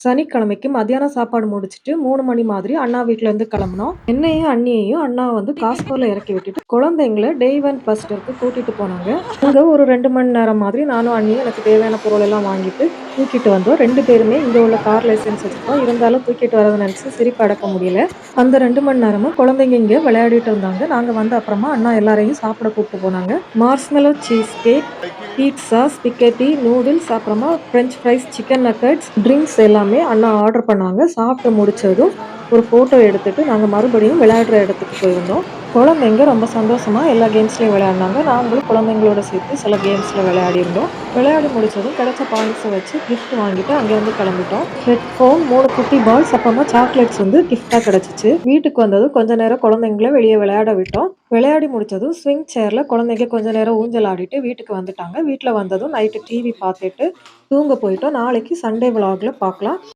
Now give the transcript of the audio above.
சனிக்கிழமைக்கு மத்தியானம் சாப்பாடு முடிச்சுட்டு 3 மணி மாதிரி அண்ணா வீட்லேருந்து கிளம்புனோம். என்னையும், அண்ணியையும் அண்ணா வந்து காஸ்கோல இறக்கி விட்டுட்டு, குழந்தைங்கள டே ஒன் பஸ்டருக்கு கூட்டிட்டு போனாங்க. அங்க ஒரு 2 மணி நேரம் மாதிரி நானும், அண்ணியும் எனக்கு தேவையான பொருள் எல்லாம் வாங்கிட்டு தூக்கிட்டு வந்தோம். 2 பேருமே இங்க உள்ள கார் லைசென்ஸ் வச்சிருக்கோம். இருந்தாலும் தூக்கிட்டு வரத நினைச்சு சிரிப்பு அடக்க முடியல. அந்த 2 மணி நேரமும் குழந்தைங்க இங்க விளையாடிட்டு இருந்தாங்க. நாங்க வந்த அப்புறமா அண்ணா எல்லாரையும் சாப்பிட கூப்பிட்டு போனாங்க. Marshmallow cheese cake, pizza, spaghetti, noodles, அப்புறமா French fries, chicken nuggets, drinks எல்லாமே அண்ணா ஆர்டர் பண்ணாங்க. சாப்பிட்டு முடிச்சதும் ஒரு ஃபோட்டோ எடுத்துட்டு நாங்க மறுபடியும் விளையாடுற இடத்துக்கு போயிருந்தோம். குழந்தைங்க ரொம்ப சந்தோஷமா எல்லா கேம்ஸ்லயும் விளையாடுனாங்க. நாங்களும் குழந்தைங்களோட சேர்த்து சில கேம்ஸ்ல விளையாடியிருந்தோம். விளையாடி முடிச்சதும் கிடைச்ச பாயிண்ட்ஸ வச்சு கிஃப்ட் வாங்கிட்டு அங்கேருந்து கிளம்பிட்டோம். ஹெட்ஃபோன், 3 குட்டி பால்ஸ், அப்புறமா சாக்லேட்ஸ் வந்து கிஃப்ட்டா கிடைச்சுச்சு. வீட்டுக்கு வந்ததும் கொஞ்ச நேரம் குழந்தைங்கள வெளியே விளையாட விட்டோம். விளையாடி முடிச்சதும் ஸ்விங் சேர்ல குழந்தைங்க கொஞ்ச நேரம் ஊஞ்சல் ஆடிட்டு வீட்டுக்கு வந்துட்டாங்க. வீட்ல வந்ததும் நைட்டு டிவி பார்த்துட்டு தூங்க போயிட்டோம். நாளைக்கு சண்டே விளாக்ல பார்க்கலாம்.